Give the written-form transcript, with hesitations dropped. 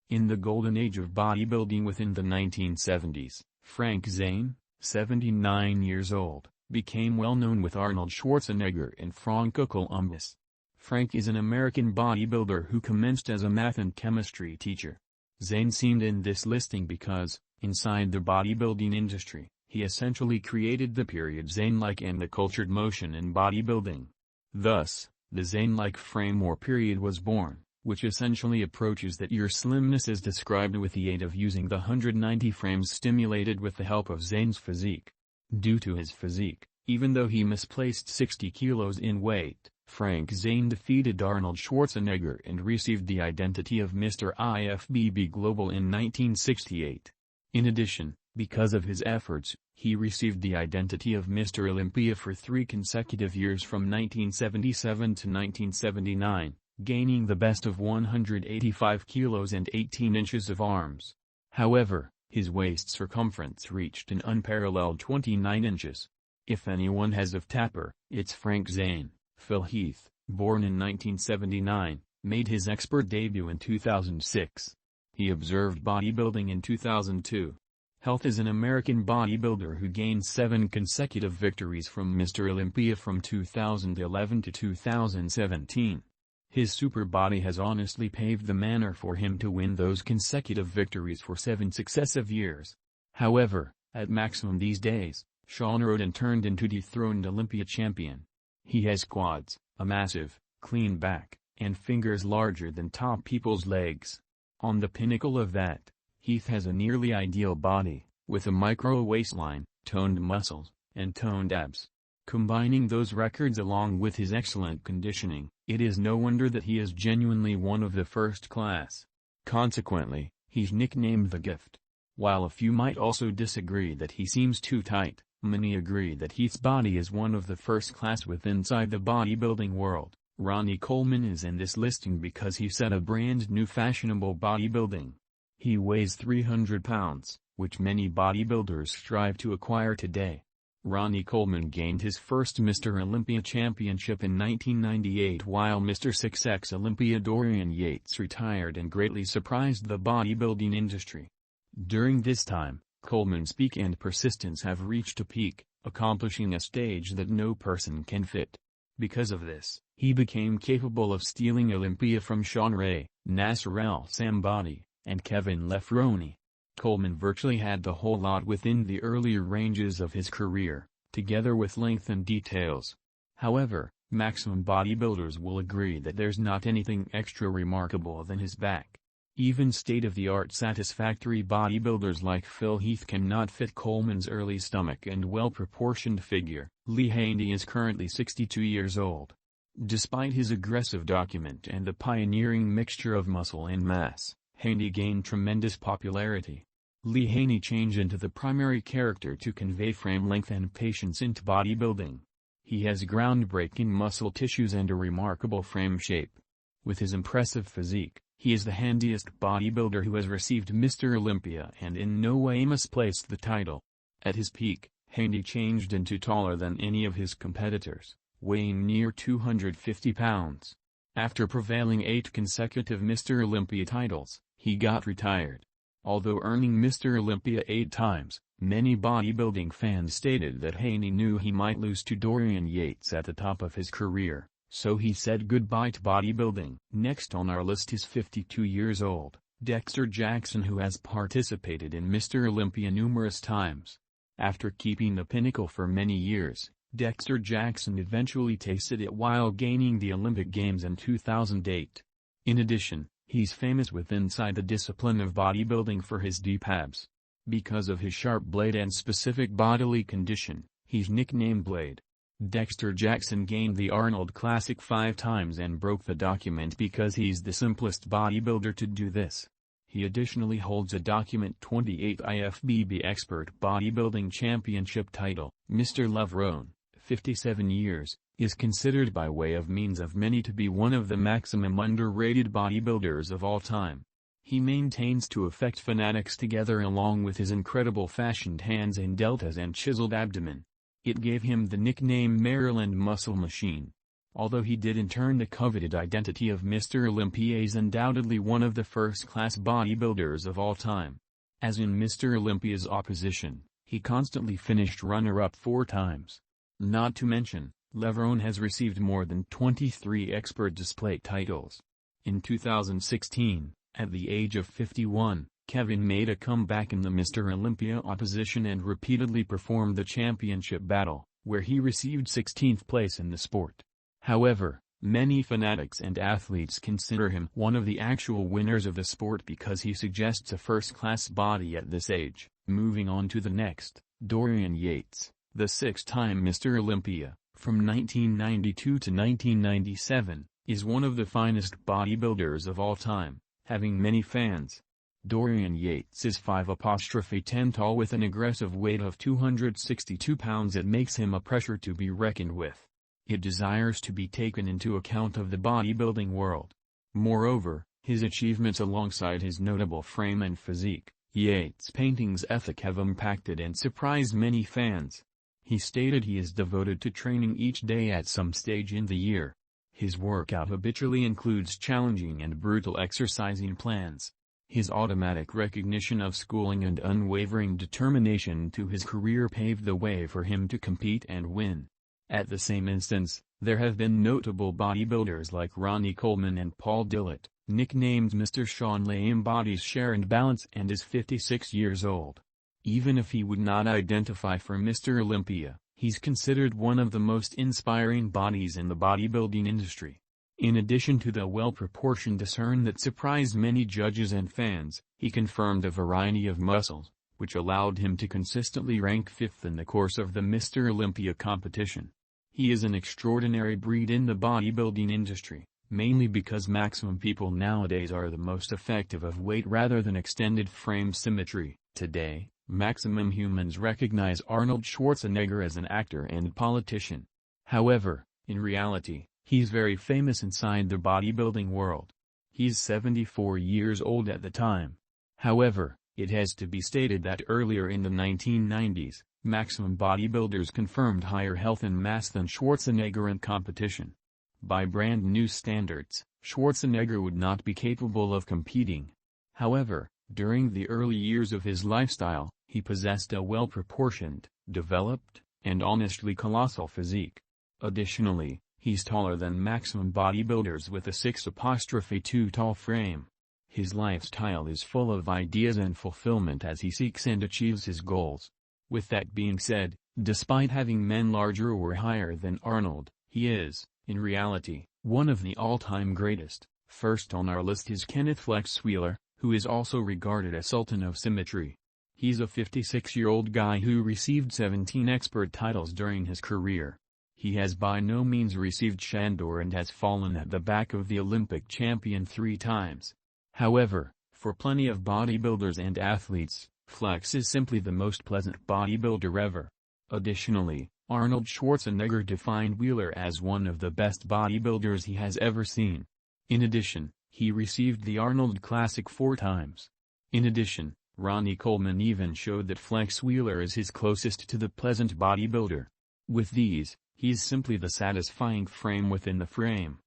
In the golden age of bodybuilding within the 1970s, Frank Zane, 79 years old, became well known with Arnold Schwarzenegger and Franco Columbus. Frank is an American bodybuilder who commenced as a math and chemistry teacher. Zane seemed in this listing because, inside the bodybuilding industry, he essentially created the period Zane-like and the cultured motion in bodybuilding. Thus, the Zane-like frame or period was born, which essentially approaches that your slimness is described with the aid of using the 190 frames stimulated with the help of Zane's physique. Due to his physique, even though he misplaced 60 kilos in weight, Frank Zane defeated Arnold Schwarzenegger and received the identity of Mr. IFBB Global in 1968. In addition, because of his efforts, he received the identity of Mr. Olympia for 3 consecutive years from 1977 to 1979, gaining the best of 185 kilos and 18 inches of arms. However, his waist circumference reached an unparalleled 29 inches. If anyone has of tapper, it's Frank Zane. Phil Heath, born in 1979, made his expert debut in 2006. He observed bodybuilding in 2002. Heath is an American bodybuilder who gained 7 consecutive victories from Mr. Olympia from 2011 to 2017. His super body has honestly paved the manner for him to win those consecutive victories for 7 successive years. However, at maximum these days, Sean Roden turned into dethroned Olympia champion. He has quads, a massive, clean back, and fingers larger than top people's legs. On the pinnacle of that, Heath has a nearly ideal body, with a micro waistline, toned muscles, and toned abs. Combining those records along with his excellent conditioning, it is no wonder that he is genuinely one of the first class. Consequently, he's nicknamed the Gift. While a few might also disagree that he seems too tight, many agree that Heath's body is one of the first class inside the bodybuilding world. Ronnie Coleman is in this listing because he set a brand new fashionable bodybuilding. He weighs 300 pounds, which many bodybuilders strive to acquire today. Ronnie Coleman gained his first Mr. Olympia championship in 1998 while Mr. 6X Olympia Dorian Yates retired and greatly surprised the bodybuilding industry. During this time, Coleman's peak and persistence have reached a peak, accomplishing a stage that no person can fit. Because of this, he became capable of stealing Olympia from Sean Ray, Nasser El Sonbaty, and Kevin Levrone. Coleman virtually had the whole lot within the earlier ranges of his career, together with length and details. However, maximum bodybuilders will agree that there's not anything extra remarkable than his back. Even state-of-the-art satisfactory bodybuilders like Phil Heath cannot fit Coleman's early stomach and well-proportioned figure. Haney is currently 62 years old. Despite his aggressive document and the pioneering mixture of muscle and mass, Haney gained tremendous popularity. Haney changed into the primary character to convey frame length and patience into bodybuilding. He has groundbreaking muscle tissues and a remarkable frame shape. With his impressive physique, he is the handiest bodybuilder who has received Mr. Olympia and in no way misplaced the title. At his peak, Haney changed into taller than any of his competitors, weighing near 250 pounds. After prevailing 8 consecutive Mr. Olympia titles, he got retired. Although earning Mr. Olympia 8 times, many bodybuilding fans stated that Haney knew he might lose to Dorian Yates at the top of his career, so he said goodbye to bodybuilding. Next on our list is 52 years old, Dexter Jackson, who has participated in Mr. Olympia numerous times. After keeping the pinnacle for many years, Dexter Jackson eventually tasted it while gaining the Olympic Games in 2008. In addition, he's famous inside the discipline of bodybuilding for his deep abs. Because of his sharp blade and specific bodily condition, he's nicknamed Blade. Dexter Jackson gained the Arnold Classic 5 times and broke the document because he's the simplest bodybuilder to do this. He additionally holds a document 28 IFBB Expert Bodybuilding Championship title. Mr. Levrone, 57 years, is considered by way of means of many to be one of the maximum underrated bodybuilders of all time. He maintains to affect fanatics together along with his incredible fashioned hands and deltas and chiseled abdomen. It gave him the nickname Maryland Muscle Machine. Although he didn't earn the coveted identity of Mr. Olympia, is undoubtedly one of the first-class bodybuilders of all time. As in Mr. Olympia's opposition, he constantly finished runner-up 4 times. Not to mention, Levrone has received more than 23 expert display titles. In 2016, at the age of 51, Kevin made a comeback in the Mr. Olympia opposition and repeatedly performed the championship battle, where he received 16th place in the sport. However, many fanatics and athletes consider him one of the actual winners of the sport because he suggests a first-class body at this age. Moving on to the next, Dorian Yates, the 6-time Mr. Olympia, from 1992 to 1997, is one of the finest bodybuilders of all time, having many fans. Dorian Yates is 5'10" tall with an aggressive weight of 262 pounds that makes him a pressure to be reckoned with. It desires to be taken into account of the bodybuilding world. Moreover, his achievements alongside his notable frame and physique, Yates' painting's ethic have impacted and surprised many fans. He stated he is devoted to training each day at some stage in the year. His workout habitually includes challenging and brutal exercising plans. His automatic recognition of schooling and unwavering determination to his career paved the way for him to compete and win. At the same instance, there have been notable bodybuilders like Ronnie Coleman and Paul Dillett, nicknamed Mr. Sean Lay, embodies share and balance and is 56 years old. Even if he would not identify for Mr. Olympia, he's considered one of the most inspiring bodies in the bodybuilding industry. In addition to the well-proportioned discern that surprised many judges and fans, he confirmed a variety of muscles, which allowed him to consistently rank 5th in the course of the Mr. Olympia competition. He is an extraordinary breed in the bodybuilding industry, mainly because maximum people nowadays are the most effective of weight rather than extended frame symmetry. Today, maximum humans recognize Arnold Schwarzenegger as an actor and politician. However, in reality, he's very famous inside the bodybuilding world. He's 74 years old at the time. However, it has to be stated that earlier in the 1990s, maximum bodybuilders confirmed higher health and mass than Schwarzenegger in competition. By brand new standards, Schwarzenegger would not be capable of competing. However, during the early years of his lifestyle, he possessed a well-proportioned, developed, and honestly colossal physique. Additionally, he's taller than maximum bodybuilders with a 6'2" tall frame. His lifestyle is full of ideas and fulfillment as he seeks and achieves his goals. With that being said, despite having men larger or higher than Arnold, he is, in reality, one of the all-time greatest. First on our list is Kenneth "Flex" Wheeler, who is also regarded as Sultan of Symmetry. He's a 56-year-old guy who received 17 expert titles during his career. He has by no means received Shandor and has fallen at the back of the Olympic champion 3 times. However, for plenty of bodybuilders and athletes, Flex is simply the most pleasant bodybuilder ever. Additionally, Arnold Schwarzenegger defined Wheeler as one of the best bodybuilders he has ever seen. In addition, he received the Arnold Classic 4 times. In addition, Ronnie Coleman even showed that Flex Wheeler is his closest to the pleasant bodybuilder. With these, he's simply the satisfying frame within the frame.